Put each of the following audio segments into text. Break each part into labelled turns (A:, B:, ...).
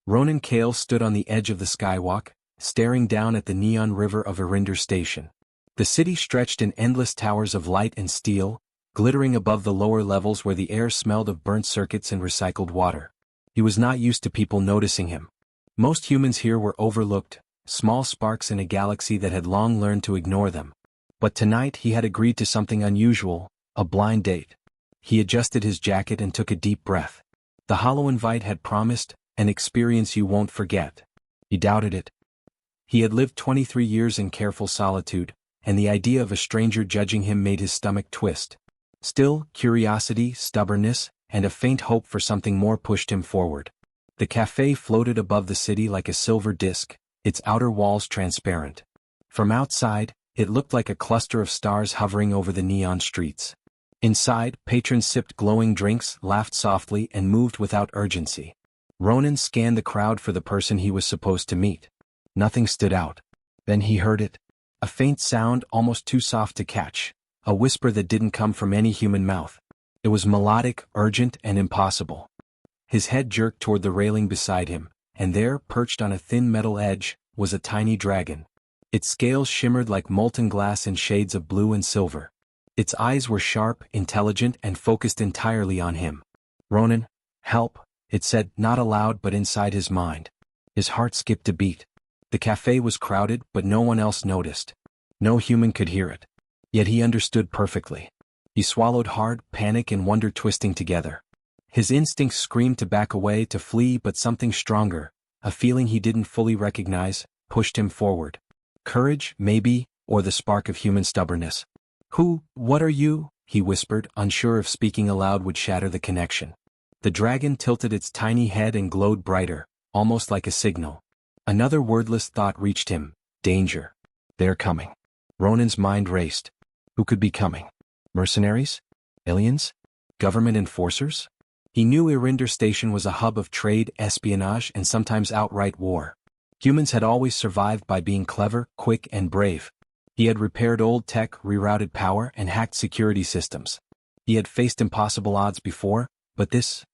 A: Ronan Kale stood on the edge of the skywalk, staring down at the neon river of Erinder Station. The city stretched in endless towers of light and steel, glittering above the lower levels where the air smelled of burnt circuits and recycled water. He was not used to people noticing him. Most humans here were overlooked, small sparks in a galaxy that had long learned to ignore them. But tonight he had agreed to something unusual, a blind date. He adjusted his jacket and took a deep breath. The hollow invite had promised, an experience you won't forget. He doubted it. He had lived 23 years in careful solitude, and the idea of a stranger judging him made his stomach twist. Still, curiosity, stubbornness, and a faint hope for something more pushed him forward. The cafe floated above the city like a silver disk, its outer walls transparent. From outside, it looked like a cluster of stars hovering over the neon streets. Inside, patrons sipped glowing drinks, laughed softly, and moved without urgency. Ronan scanned the crowd for the person he was supposed to meet. Nothing stood out. Then he heard it. A faint sound almost too soft to catch. A whisper that didn't come from any human mouth. It was melodic, urgent, and impossible. His head jerked toward the railing beside him, and there, perched on a thin metal edge, was a tiny dragon. Its scales shimmered like molten glass in shades of blue and silver. Its eyes were sharp, intelligent, and focused entirely on him. "Ronan, help," it said, not aloud but inside his mind. His heart skipped a beat. The cafe was crowded, but no one else noticed. No human could hear it. Yet he understood perfectly. He swallowed hard, panic and wonder twisting together. His instincts screamed to back away, to flee, but something stronger, a feeling he didn't fully recognize, pushed him forward. Courage, maybe, or the spark of human stubbornness. What are you?" he whispered, unsure if speaking aloud would shatter the connection. The dragon tilted its tiny head and glowed brighter, almost like a signal. Another wordless thought reached him: danger. They're coming. Ronan's mind raced. Who could be coming? Mercenaries? Aliens? Government enforcers? He knew Erinder Station was a hub of trade, espionage, and sometimes outright war. Humans had always survived by being clever, quick, and brave. He had repaired old tech, rerouted power, and hacked security systems. He had faced impossible odds before, but this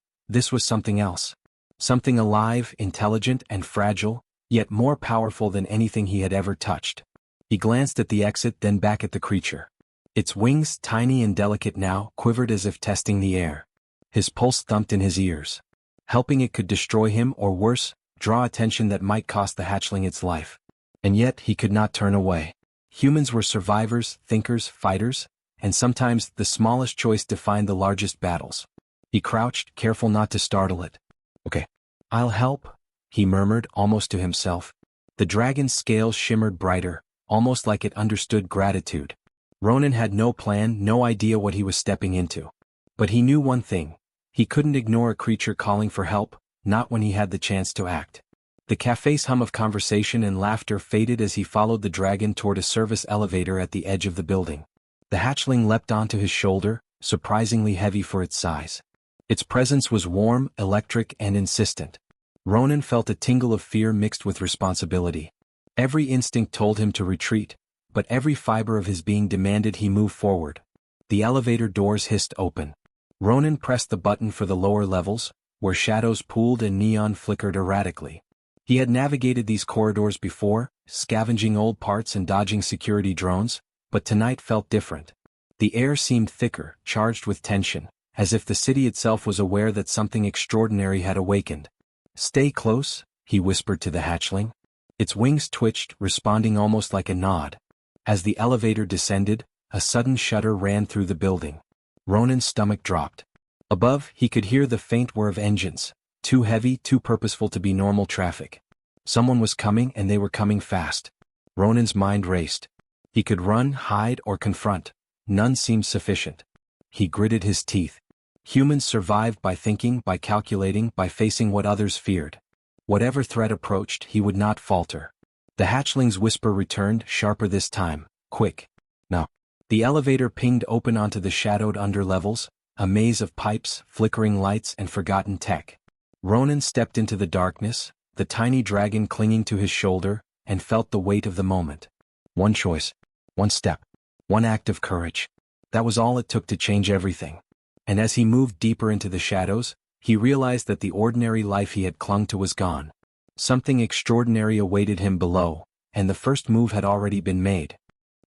A: was something else. Something alive, intelligent, and fragile, yet more powerful than anything he had ever touched. He glanced at the exit, then back at the creature. Its wings, tiny and delicate now, quivered as if testing the air. His pulse thumped in his ears. Helping it could destroy him, or worse, draw attention that might cost the hatchling its life. And yet he could not turn away. Humans were survivors, thinkers, fighters, and sometimes the smallest choice defined the largest battles. He crouched, careful not to startle it. "Okay, I'll help," he murmured, almost to himself. The dragon's scales shimmered brighter, almost like it understood gratitude. Ronan had no plan, no idea what he was stepping into. But he knew one thing: he couldn't ignore a creature calling for help, not when he had the chance to act. The cafe's hum of conversation and laughter faded as he followed the dragon toward a service elevator at the edge of the building. The hatchling leapt onto his shoulder, surprisingly heavy for its size. Its presence was warm, electric, and insistent. Ronan felt a tingle of fear mixed with responsibility. Every instinct told him to retreat, but every fiber of his being demanded he move forward. The elevator doors hissed open. Ronan pressed the button for the lower levels, where shadows pooled and neon flickered erratically. He had navigated these corridors before, scavenging old parts and dodging security drones, but tonight felt different. The air seemed thicker, charged with tension, as if the city itself was aware that something extraordinary had awakened. "Stay close," he whispered to the hatchling. Its wings twitched, responding almost like a nod. As the elevator descended, a sudden shudder ran through the building. Ronan's stomach dropped. Above, he could hear the faint whir of engines, too heavy, too purposeful to be normal traffic. Someone was coming, and they were coming fast. Ronan's mind raced. He could run, hide, or confront. None seemed sufficient. He gritted his teeth. Humans survived by thinking, by calculating, by facing what others feared. Whatever threat approached, he would not falter. The hatchling's whisper returned, sharper this time. "Quick. Now." The elevator pinged open onto the shadowed underlevels, a maze of pipes, flickering lights, and forgotten tech. Ronan stepped into the darkness, the tiny dragon clinging to his shoulder, and felt the weight of the moment. One choice, one step, one act of courage. That was all it took to change everything. And as he moved deeper into the shadows, he realized that the ordinary life he had clung to was gone. Something extraordinary awaited him below, and the first move had already been made.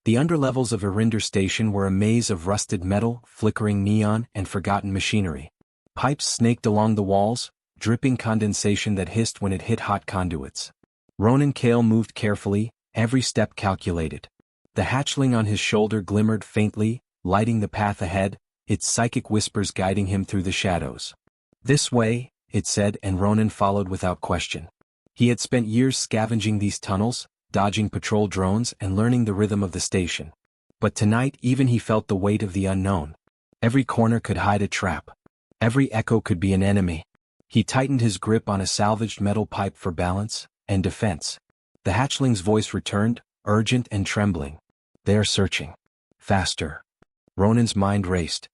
A: The underlevels of Erinder Station were a maze of rusted metal, flickering neon, and forgotten machinery. Pipes snaked along the walls, dripping condensation that hissed when it hit hot conduits. Ronan Kale moved carefully, every step calculated. The hatchling on his shoulder glimmered faintly, lighting the path ahead, its psychic whispers guiding him through the shadows. "This way," it said, and Ronan followed without question. He had spent years scavenging these tunnels, dodging patrol drones and learning the rhythm of the station. But tonight even he felt the weight of the unknown. Every corner could hide a trap. Every echo could be an enemy. He tightened his grip on a salvaged metal pipe for balance and defense. The hatchling's voice returned, urgent and trembling. "They are searching. Faster." Ronan's mind raced.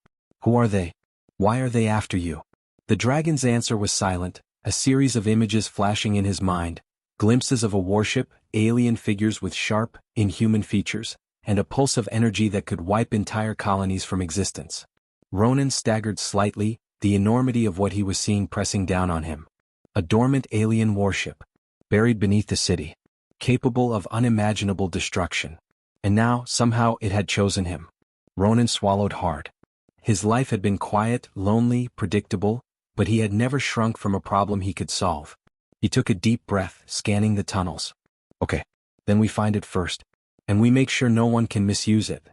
A: "Who are they? Why are they after you?" The dragon's answer was silent, a series of images flashing in his mind, glimpses of a warship, alien figures with sharp, inhuman features, and a pulse of energy that could wipe entire colonies from existence. Ronan staggered slightly, the enormity of what he was seeing pressing down on him. A dormant alien warship, buried beneath the city, capable of unimaginable destruction. And now, somehow, it had chosen him. Ronan swallowed hard. His life had been quiet, lonely, predictable, but he had never shrunk from a problem he could solve. He took a deep breath, scanning the tunnels. "Okay, then we find it first. And we make sure no one can misuse it."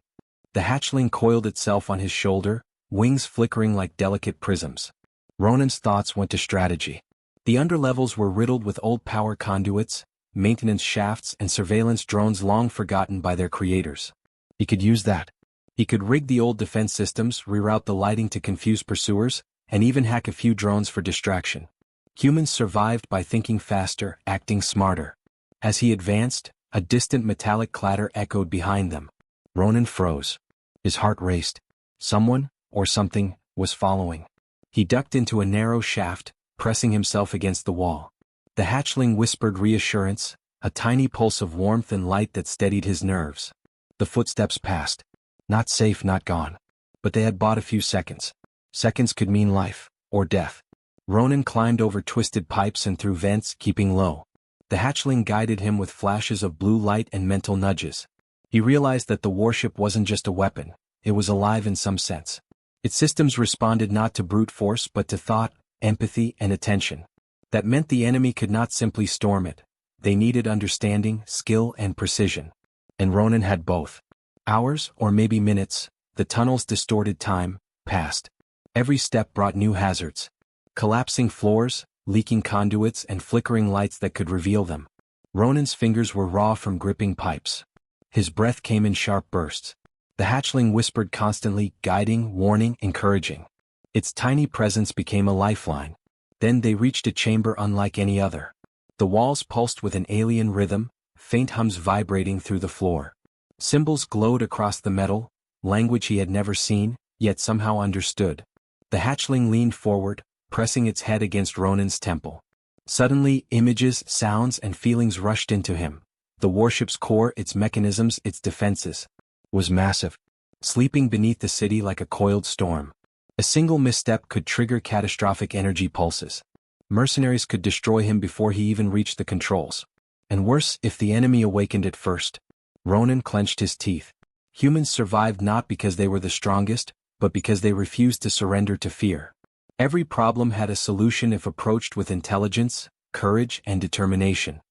A: The hatchling coiled itself on his shoulder, wings flickering like delicate prisms. Ronan's thoughts went to strategy. The underlevels were riddled with old power conduits, maintenance shafts and surveillance drones long forgotten by their creators. He could use that. He could rig the old defense systems, reroute the lighting to confuse pursuers, and even hack a few drones for distraction. Humans survived by thinking faster, acting smarter. As he advanced, a distant metallic clatter echoed behind them. Ronan froze. His heart raced. Someone, or something, was following. He ducked into a narrow shaft, pressing himself against the wall. The hatchling whispered reassurance, a tiny pulse of warmth and light that steadied his nerves. The footsteps passed. Not safe, not gone. But they had bought a few seconds. Seconds could mean life, or death. Ronan climbed over twisted pipes and through vents, keeping low. The hatchling guided him with flashes of blue light and mental nudges. He realized that the warship wasn't just a weapon, it was alive in some sense. Its systems responded not to brute force but to thought, empathy, and attention. That meant the enemy could not simply storm it. They needed understanding, skill, and precision. And Ronan had both. Hours, or maybe minutes, the tunnel's distorted time, passed. Every step brought new hazards. Collapsing floors, leaking conduits and flickering lights that could reveal them. Ronan's fingers were raw from gripping pipes. His breath came in sharp bursts. The hatchling whispered constantly, guiding, warning, encouraging. Its tiny presence became a lifeline. Then they reached a chamber unlike any other. The walls pulsed with an alien rhythm, faint hums vibrating through the floor. Symbols glowed across the metal, language he had never seen, yet somehow understood. The hatchling leaned forward, pressing its head against Ronan's temple. Suddenly, images, sounds, and feelings rushed into him. The warship's core, its mechanisms, its defenses, was massive, sleeping beneath the city like a coiled storm. A single misstep could trigger catastrophic energy pulses. Mercenaries could destroy him before he even reached the controls. And worse, if the enemy awakened it first. Ronan clenched his teeth. Humans survived not because they were the strongest, but because they refused to surrender to fear. Every problem had a solution if approached with intelligence, courage, and determination.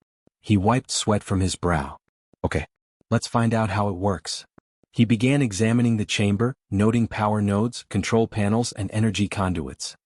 A: He wiped sweat from his brow. "Okay, let's find out how it works." He began examining the chamber, noting power nodes, control panels, and energy conduits.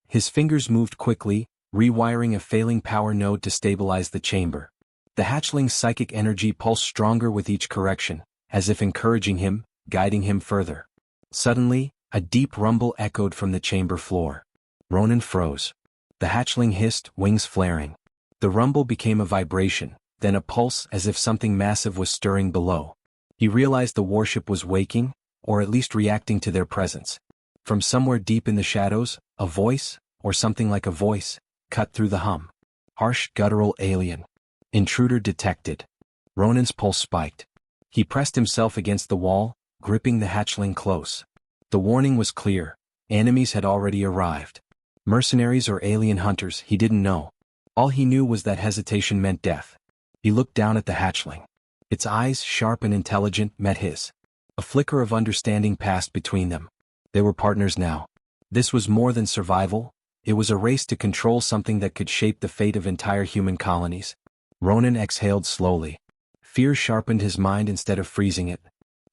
A: His fingers moved quickly, rewiring a failing power node to stabilize the chamber. The hatchling's psychic energy pulsed stronger with each correction, as if encouraging him, guiding him further. Suddenly, a deep rumble echoed from the chamber floor. Ronan froze. The hatchling hissed, wings flaring. The rumble became a vibration, then a pulse as if something massive was stirring below. He realized the warship was waking, or at least reacting to their presence. From somewhere deep in the shadows, a voice, or something like a voice, cut through the hum. Harsh, guttural alien. Intruder detected. Ronan's pulse spiked. He pressed himself against the wall, gripping the hatchling close. The warning was clear. Enemies had already arrived. Mercenaries or alien hunters, he didn't know. All he knew was that hesitation meant death. He looked down at the hatchling. Its eyes, sharp and intelligent, met his. A flicker of understanding passed between them. They were partners now. This was more than survival. It was a race to control something that could shape the fate of entire human colonies. Ronan exhaled slowly. Fear sharpened his mind instead of freezing it.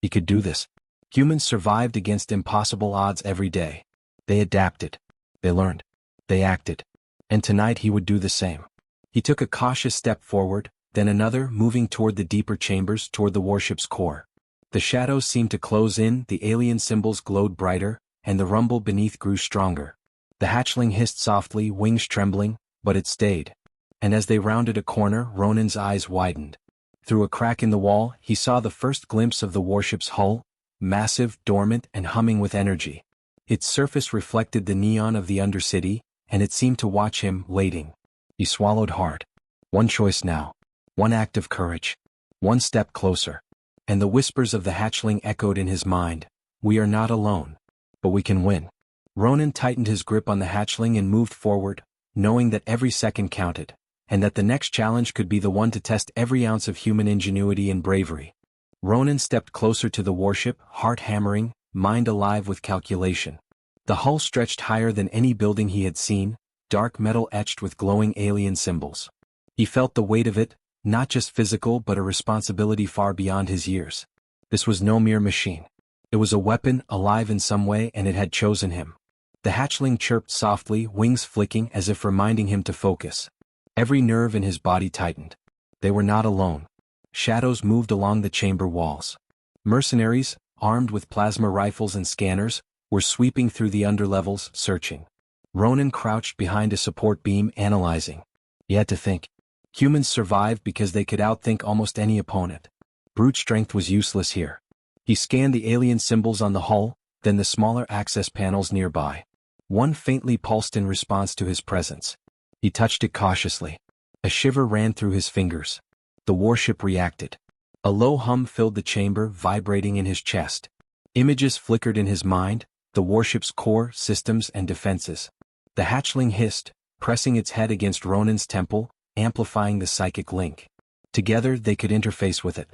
A: He could do this. Humans survived against impossible odds every day. They adapted. They learned. They acted. And tonight he would do the same. He took a cautious step forward, then another, moving toward the deeper chambers, toward the warship's core. The shadows seemed to close in, the alien symbols glowed brighter, and the rumble beneath grew stronger. The hatchling hissed softly, wings trembling, but it stayed. And as they rounded a corner, Ronan's eyes widened. Through a crack in the wall, he saw the first glimpse of the warship's hull, massive, dormant, and humming with energy. Its surface reflected the neon of the Undercity, and it seemed to watch him, waiting. He swallowed hard. One choice now. One act of courage. One step closer. And the whispers of the hatchling echoed in his mind. We are not alone. But we can win. Ronan tightened his grip on the hatchling and moved forward, knowing that every second counted, and that the next challenge could be the one to test every ounce of human ingenuity and bravery. Ronan stepped closer to the warship, heart hammering, mind alive with calculation. The hull stretched higher than any building he had seen, dark metal etched with glowing alien symbols. He felt the weight of it, not just physical but a responsibility far beyond his years. This was no mere machine. It was a weapon, alive in some way, and it had chosen him. The hatchling chirped softly, wings flicking as if reminding him to focus. Every nerve in his body tightened. They were not alone. Shadows moved along the chamber walls. Mercenaries, armed with plasma rifles and scanners, were sweeping through the underlevels, searching. Ronan crouched behind a support beam, analyzing. He had to think. Humans survived because they could outthink almost any opponent. Brute strength was useless here. He scanned the alien symbols on the hull, then the smaller access panels nearby. One faintly pulsed in response to his presence. He touched it cautiously. A shiver ran through his fingers. The warship reacted. A low hum filled the chamber, vibrating in his chest. Images flickered in his mind, the warship's core, systems, and defenses. The hatchling hissed, pressing its head against Ronan's temple, amplifying the psychic link. Together they could interface with it.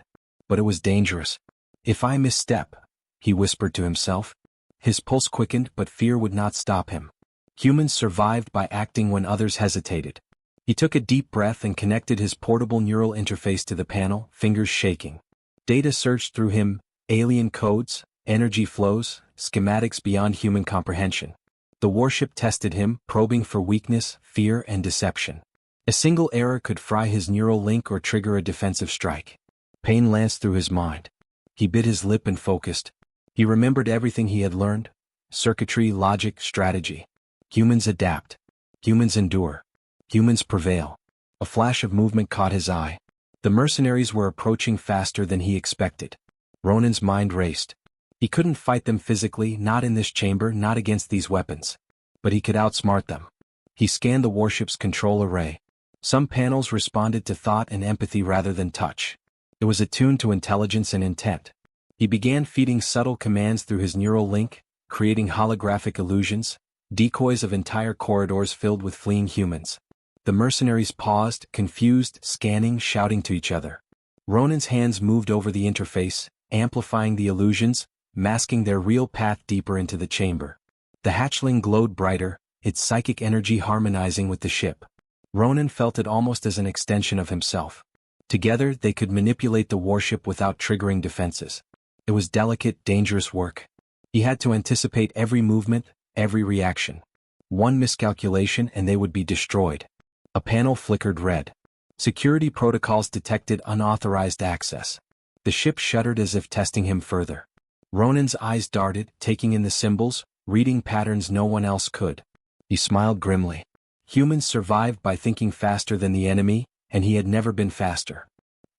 A: But it was dangerous. If I misstep, he whispered to himself. His pulse quickened, but fear would not stop him. Humans survived by acting when others hesitated. He took a deep breath and connected his portable neural interface to the panel, fingers shaking. Data surged through him, alien codes, energy flows, schematics beyond human comprehension. The warship tested him, probing for weakness, fear, and deception. A single error could fry his neural link or trigger a defensive strike. Pain lanced through his mind. He bit his lip and focused. He remembered everything he had learned. Circuitry, logic, strategy. Humans adapt. Humans endure. Humans prevail. A flash of movement caught his eye. The mercenaries were approaching faster than he expected. Ronan's mind raced. He couldn't fight them physically, not in this chamber, not against these weapons. But he could outsmart them. He scanned the warship's control array. Some panels responded to thought and empathy rather than touch. It was attuned to intelligence and intent. He began feeding subtle commands through his neural link, creating holographic illusions, decoys of entire corridors filled with fleeing humans. The mercenaries paused, confused, scanning, shouting to each other. Ronan's hands moved over the interface, amplifying the illusions, masking their real path deeper into the chamber. The hatchling glowed brighter, its psychic energy harmonizing with the ship. Ronan felt it almost as an extension of himself. Together, they could manipulate the warship without triggering defenses. It was delicate, dangerous work. He had to anticipate every movement, every reaction. One miscalculation and they would be destroyed. A panel flickered red. Security protocols detected unauthorized access. The ship shuddered as if testing him further. Ronan's eyes darted, taking in the symbols, reading patterns no one else could. He smiled grimly. Humans survived by thinking faster than the enemy, and he had never been faster.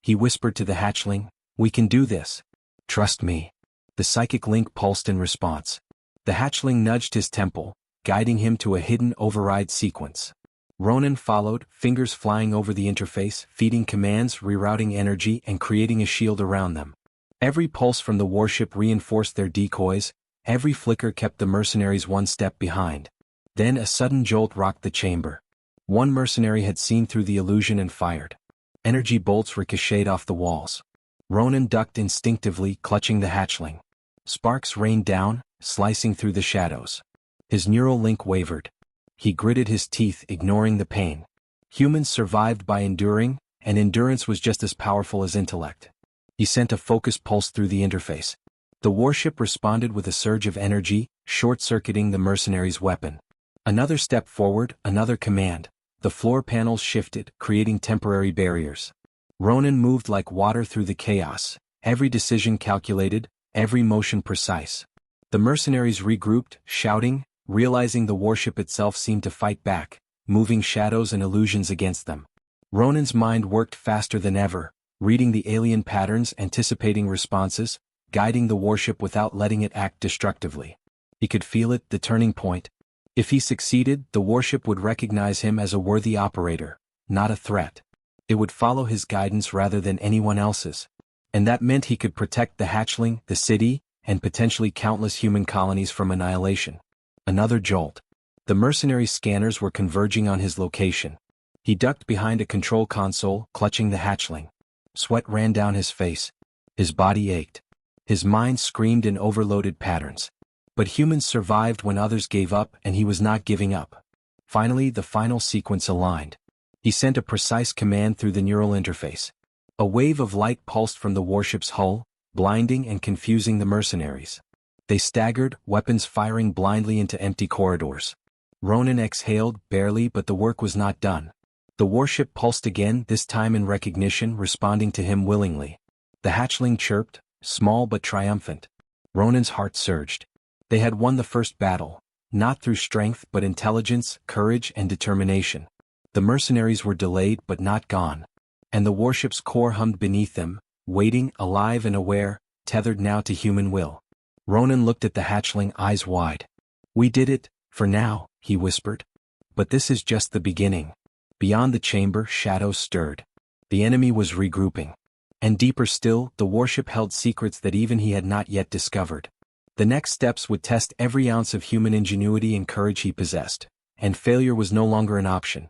A: He whispered to the hatchling, "We can do this. Trust me." The psychic link pulsed in response. The hatchling nudged his temple, guiding him to a hidden override sequence. Ronan followed, fingers flying over the interface, feeding commands, rerouting energy, and creating a shield around them. Every pulse from the warship reinforced their decoys, every flicker kept the mercenaries one step behind. Then a sudden jolt rocked the chamber. One mercenary had seen through the illusion and fired. Energy bolts ricocheted off the walls. Ronan ducked instinctively, clutching the hatchling. Sparks rained down, slicing through the shadows. His neural link wavered. He gritted his teeth, ignoring the pain. Humans survived by enduring, and endurance was just as powerful as intellect. He sent a focused pulse through the interface. The warship responded with a surge of energy, short-circuiting the mercenary's weapon. Another step forward, another command. The floor panels shifted, creating temporary barriers. Ronan moved like water through the chaos, every decision calculated, every motion precise. The mercenaries regrouped, shouting, realizing the warship itself seemed to fight back, moving shadows and illusions against them. Ronan's mind worked faster than ever, reading the alien patterns, anticipating responses, guiding the warship without letting it act destructively. He could feel it, the turning point. If he succeeded, the warship would recognize him as a worthy operator, not a threat. It would follow his guidance rather than anyone else's. And that meant he could protect the hatchling, the city, and potentially countless human colonies from annihilation. Another jolt. The mercenary scanners were converging on his location. He ducked behind a control console, clutching the hatchling. Sweat ran down his face. His body ached. His mind screamed in overloaded patterns. But humans survived when others gave up, and he was not giving up. Finally, the final sequence aligned. He sent a precise command through the neural interface. A wave of light pulsed from the warship's hull, blinding and confusing the mercenaries. They staggered, weapons firing blindly into empty corridors. Ronan exhaled, barely, but the work was not done. The warship pulsed again, this time in recognition, responding to him willingly. The hatchling chirped, small but triumphant. Ronan's heart surged. They had won the first battle, not through strength but intelligence, courage, and determination. The mercenaries were delayed but not gone. And the warship's core hummed beneath them, waiting, alive and aware, tethered now to human will. Ronan looked at the hatchling, eyes wide. "We did it, for now," he whispered. "But this is just the beginning." Beyond the chamber, shadows stirred. The enemy was regrouping. And deeper still, the warship held secrets that even he had not yet discovered. The next steps would test every ounce of human ingenuity and courage he possessed, and failure was no longer an option.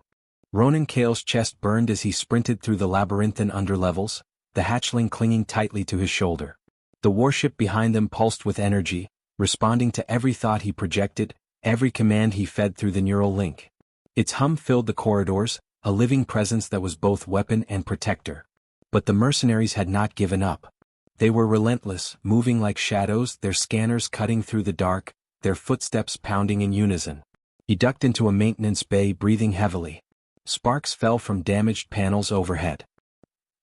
A: Ronan Kale's chest burned as he sprinted through the labyrinthine underlevels, the hatchling clinging tightly to his shoulder. The warship behind them pulsed with energy, responding to every thought he projected, every command he fed through the neural link. Its hum filled the corridors, a living presence that was both weapon and protector. But the mercenaries had not given up. They were relentless, moving like shadows, their scanners cutting through the dark, their footsteps pounding in unison. He ducked into a maintenance bay, breathing heavily. Sparks fell from damaged panels overhead.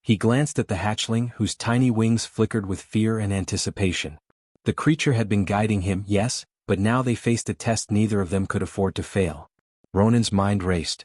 A: He glanced at the hatchling, whose tiny wings flickered with fear and anticipation. The creature had been guiding him, yes, but now they faced a test neither of them could afford to fail. Ronan's mind raced.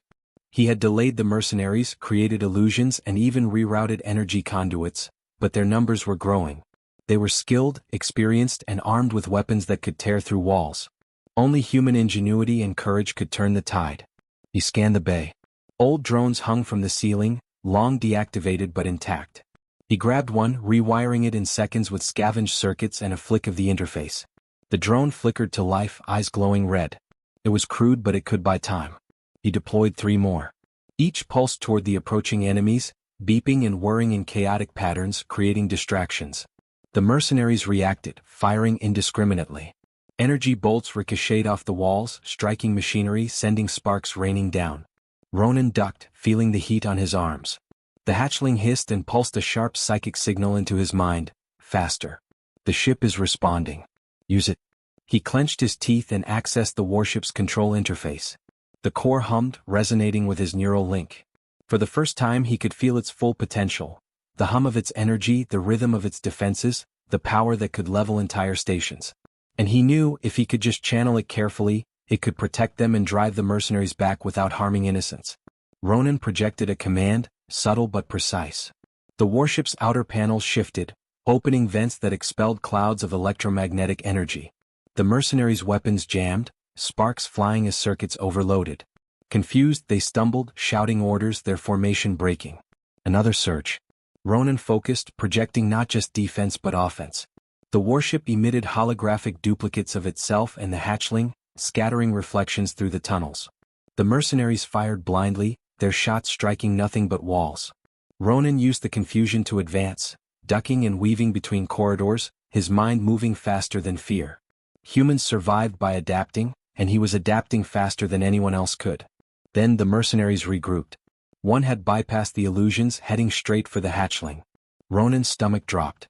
A: He had delayed the mercenaries, created illusions, and even rerouted energy conduits, but their numbers were growing. They were skilled, experienced, and armed with weapons that could tear through walls. Only human ingenuity and courage could turn the tide. He scanned the bay. Old drones hung from the ceiling, long deactivated but intact. He grabbed one, rewiring it in seconds with scavenged circuits and a flick of the interface. The drone flickered to life, eyes glowing red. It was crude, but it could buy time. He deployed 3 more. Each pulsed toward the approaching enemies, beeping and whirring in chaotic patterns, creating distractions. The mercenaries reacted, firing indiscriminately. Energy bolts ricocheted off the walls, striking machinery, sending sparks raining down. Ronan ducked, feeling the heat on his arms. The hatchling hissed and pulsed a sharp psychic signal into his mind. "Faster. The ship is responding. Use it." He clenched his teeth and accessed the warship's control interface. The core hummed, resonating with his neural link. For the first time he could feel its full potential. The hum of its energy, the rhythm of its defenses, the power that could level entire stations. And he knew, if he could just channel it carefully, it could protect them and drive the mercenaries back without harming innocents. Ronan projected a command, subtle but precise. The warship's outer panels shifted, opening vents that expelled clouds of electromagnetic energy. The mercenaries' weapons jammed, sparks flying as circuits overloaded. Confused, they stumbled, shouting orders, their formation breaking. Another surge. Ronan focused, projecting not just defense but offense. The warship emitted holographic duplicates of itself and the hatchling, scattering reflections through the tunnels. The mercenaries fired blindly, their shots striking nothing but walls. Ronan used the confusion to advance, ducking and weaving between corridors, his mind moving faster than fear. Humans survived by adapting, and he was adapting faster than anyone else could. Then the mercenaries regrouped. One had bypassed the illusions, heading straight for the hatchling. Ronan's stomach dropped.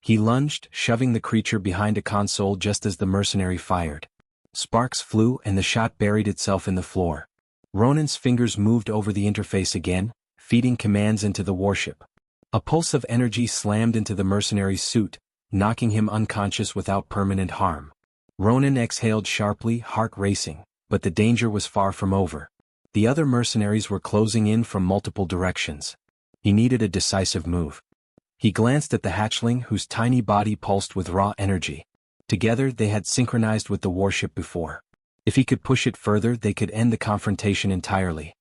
A: He lunged, shoving the creature behind a console just as the mercenary fired. Sparks flew and the shot buried itself in the floor. Ronan's fingers moved over the interface again, feeding commands into the warship. A pulse of energy slammed into the mercenary's suit, knocking him unconscious without permanent harm. Ronan exhaled sharply, heart racing, but the danger was far from over. The other mercenaries were closing in from multiple directions. He needed a decisive move. He glanced at the hatchling whose tiny body pulsed with raw energy. Together they had synchronized with the warship before. If he could push it further, they could end the confrontation entirely.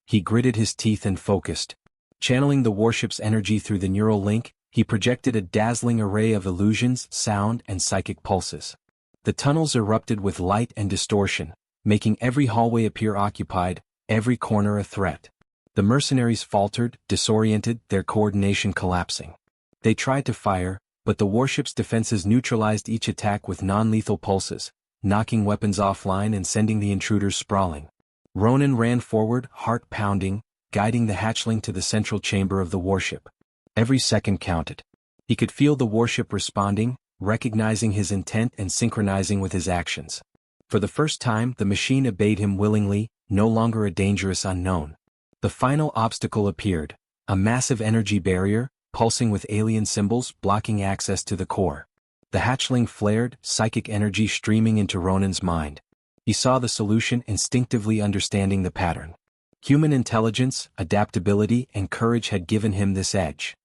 A: He gritted his teeth and focused. Channeling the warship's energy through the neural link, he projected a dazzling array of illusions, sound, and psychic pulses. The tunnels erupted with light and distortion, making every hallway appear occupied, every corner a threat. The mercenaries faltered, disoriented, their coordination collapsing. They tried to fire, but the warship's defenses neutralized each attack with non-lethal pulses, knocking weapons offline and sending the intruders sprawling. Ronan ran forward, heart pounding, guiding the hatchling to the central chamber of the warship. Every second counted. He could feel the warship responding, recognizing his intent and synchronizing with his actions. For the first time, the machine obeyed him willingly, no longer a dangerous unknown. The final obstacle appeared, a massive energy barrier, pulsing with alien symbols, blocking access to the core. The hatchling flared, psychic energy streaming into Ronan's mind. He saw the solution, instinctively understanding the pattern. Human intelligence, adaptability, and courage had given him this edge.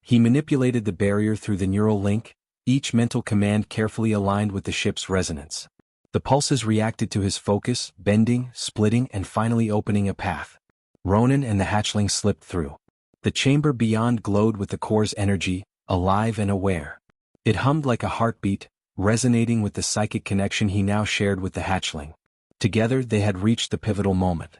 A: He manipulated the barrier through the neural link, each mental command carefully aligned with the ship's resonance. The pulses reacted to his focus, bending, splitting, and finally opening a path. Ronan and the hatchling slipped through. The chamber beyond glowed with the core's energy, alive and aware. It hummed like a heartbeat, resonating with the psychic connection he now shared with the hatchling. Together they had reached the pivotal moment.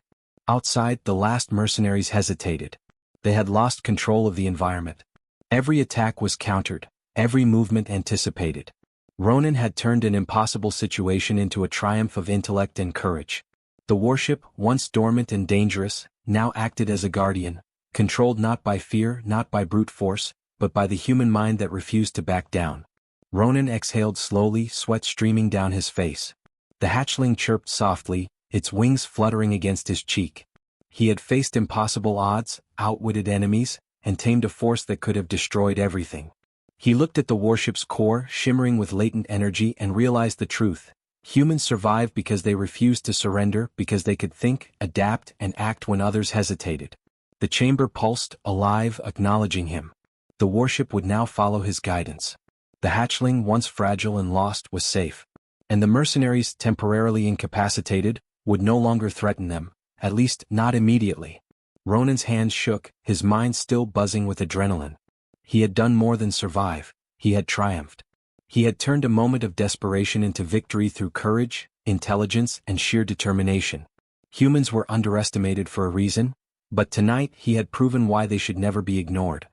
A: Outside, the last mercenaries hesitated. They had lost control of the environment. Every attack was countered, every movement anticipated. Ronan had turned an impossible situation into a triumph of intellect and courage. The warship, once dormant and dangerous, now acted as a guardian, controlled not by fear, not by brute force, but by the human mind that refused to back down. Ronan exhaled slowly, sweat streaming down his face. The hatchling chirped softly, its wings fluttering against his cheek. He had faced impossible odds, outwitted enemies, and tamed a force that could have destroyed everything. He looked at the warship's core, shimmering with latent energy, and realized the truth. Humans survived because they refused to surrender, because they could think, adapt, and act when others hesitated. The chamber pulsed, alive, acknowledging him. The warship would now follow his guidance. The hatchling, once fragile and lost, was safe. And the mercenaries, temporarily incapacitated, would no longer threaten them, at least not immediately. Ronan's hands shook, his mind still buzzing with adrenaline. He had done more than survive, he had triumphed. He had turned a moment of desperation into victory through courage, intelligence, and sheer determination. Humans were underestimated for a reason, but tonight he had proven why they should never be ignored.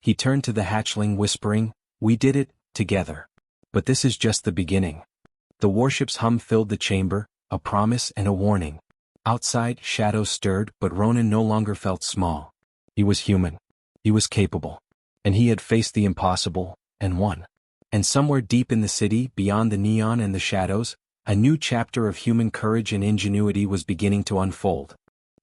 A: He turned to the hatchling, whispering, "We did it, together. But this is just the beginning." The warship's hum filled the chamber, a promise and a warning. Outside, shadows stirred, but Ronan no longer felt small. He was human. He was capable. And he had faced the impossible, and won. And somewhere deep in the city, beyond the neon and the shadows, a new chapter of human courage and ingenuity was beginning to unfold.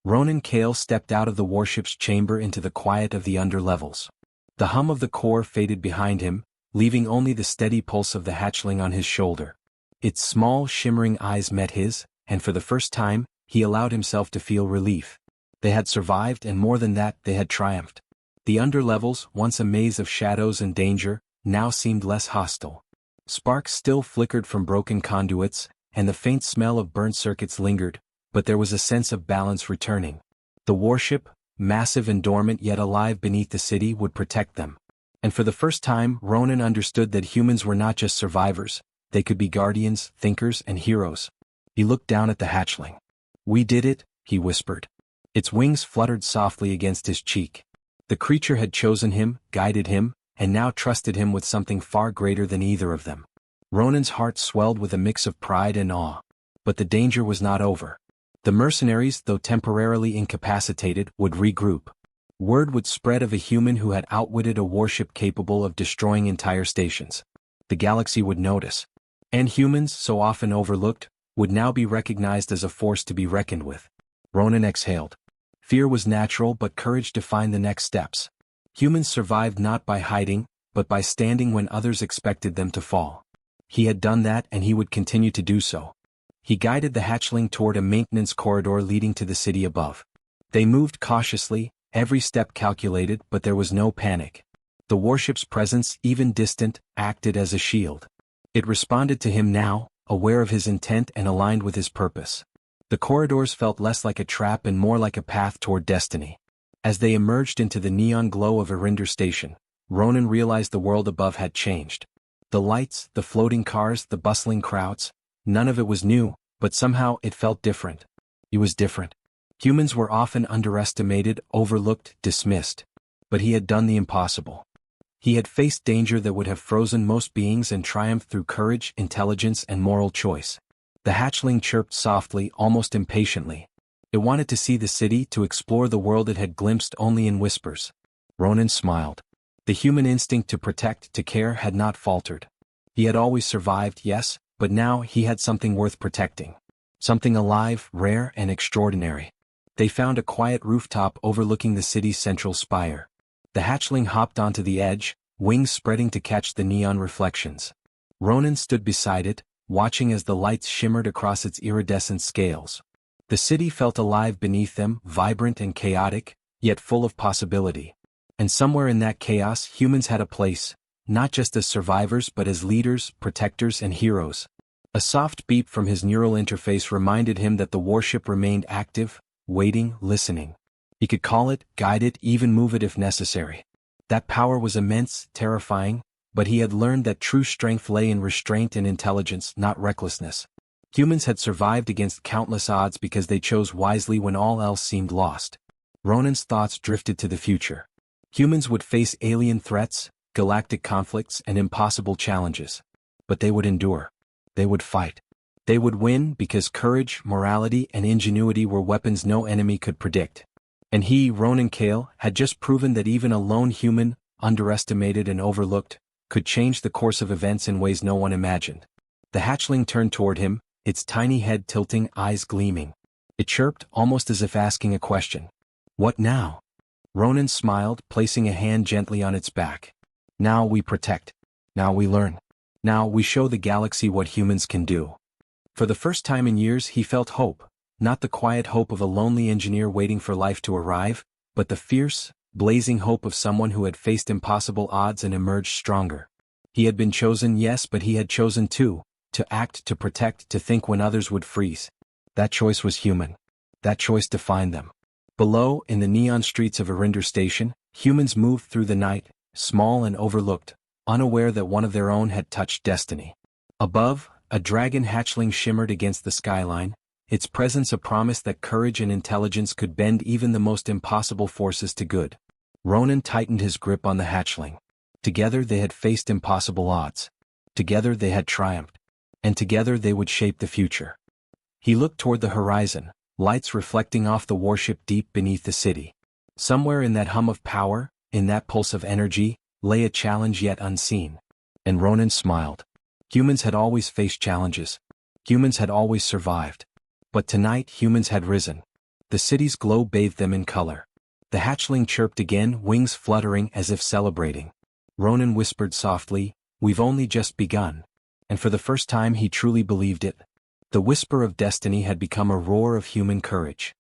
A: Ronan Kale stepped out of the warship's chamber into the quiet of the underlevels. The hum of the core faded behind him, leaving only the steady pulse of the hatchling on his shoulder. Its small, shimmering eyes met his, and for the first time, he allowed himself to feel relief. They had survived, and more than that, they had triumphed. The underlevels, once a maze of shadows and danger, now seemed less hostile. Sparks still flickered from broken conduits, and the faint smell of burnt circuits lingered, but there was a sense of balance returning. The warship, massive and dormant yet alive beneath the city, would protect them. And for the first time, Ronan understood that humans were not just survivors, they could be guardians, thinkers, and heroes. He looked down at the hatchling. "We did it, he whispered. Its wings fluttered softly against his cheek. The creature had chosen him, guided him, and now trusted him with something far greater than either of them. Ronan's heart swelled with a mix of pride and awe. But the danger was not over. The mercenaries, though temporarily incapacitated, would regroup. Word would spread of a human who had outwitted a warship capable of destroying entire stations. The galaxy would notice. And humans, so often overlooked, would now be recognized as a force to be reckoned with. Ronan exhaled. Fear was natural, but courage defined the next steps. Humans survived not by hiding, but by standing when others expected them to fall. He had done that, and he would continue to do so. He guided the hatchling toward a maintenance corridor leading to the city above. They moved cautiously, every step calculated, but there was no panic. The warship's presence, even distant, acted as a shield. It responded to him now, aware of his intent and aligned with his purpose. The corridors felt less like a trap and more like a path toward destiny. As they emerged into the neon glow of Arinder Station, Ronan realized the world above had changed. The lights, the floating cars, the bustling crowds, none of it was new, but somehow it felt different. It was different. Humans were often underestimated, overlooked, dismissed. But he had done the impossible. He had faced danger that would have frozen most beings and triumphed through courage, intelligence, and moral choice. The hatchling chirped softly, almost impatiently. It wanted to see the city, to explore the world it had glimpsed only in whispers. Ronan smiled. The human instinct to protect, to care, had not faltered. He had always survived, yes, but now he had something worth protecting. Something alive, rare, and extraordinary. They found a quiet rooftop overlooking the city's central spire. The hatchling hopped onto the edge, wings spreading to catch the neon reflections. Ronan stood beside it, watching as the lights shimmered across its iridescent scales. The city felt alive beneath them, vibrant and chaotic, yet full of possibility. And somewhere in that chaos, humans had a place, not just as survivors but as leaders, protectors, and heroes. A soft beep from his neural interface reminded him that the warship remained active, waiting, listening. He could call it, guide it, even move it if necessary. That power was immense, terrifying, but he had learned that true strength lay in restraint and intelligence, not recklessness. Humans had survived against countless odds because they chose wisely when all else seemed lost. Ronan's thoughts drifted to the future. Humans would face alien threats, galactic conflicts, and impossible challenges. But they would endure. They would fight. They would win because courage, morality, and ingenuity were weapons no enemy could predict. And he, Ronan Kale, had just proven that even a lone human, underestimated and overlooked, could change the course of events in ways no one imagined. The hatchling turned toward him, its tiny head tilting, eyes gleaming. It chirped, almost as if asking a question. What now? Ronan smiled, placing a hand gently on its back. Now we protect. Now we learn. Now we show the galaxy what humans can do. For the first time in years he felt hope, not the quiet hope of a lonely engineer waiting for life to arrive, but the fierce, blazing hope of someone who had faced impossible odds and emerged stronger. He had been chosen, yes, but he had chosen too, to act, to protect, to think when others would freeze. That choice was human. That choice defined them. Below, in the neon streets of Arinder Station, humans moved through the night, small and overlooked, unaware that one of their own had touched destiny. Above, a dragon hatchling shimmered against the skyline, its presence a promise that courage and intelligence could bend even the most impossible forces to good. Ronan tightened his grip on the hatchling. Together they had faced impossible odds. Together they had triumphed. And together they would shape the future. He looked toward the horizon, lights reflecting off the warship deep beneath the city. Somewhere in that hum of power, in that pulse of energy, lay a challenge yet unseen. And Ronan smiled. Humans had always faced challenges. Humans had always survived. But tonight humans had risen. The city's glow bathed them in color. The hatchling chirped again, wings fluttering as if celebrating. Ronan whispered softly, "We've only just begun." And for the first time he truly believed it. The whisper of destiny had become a roar of human courage.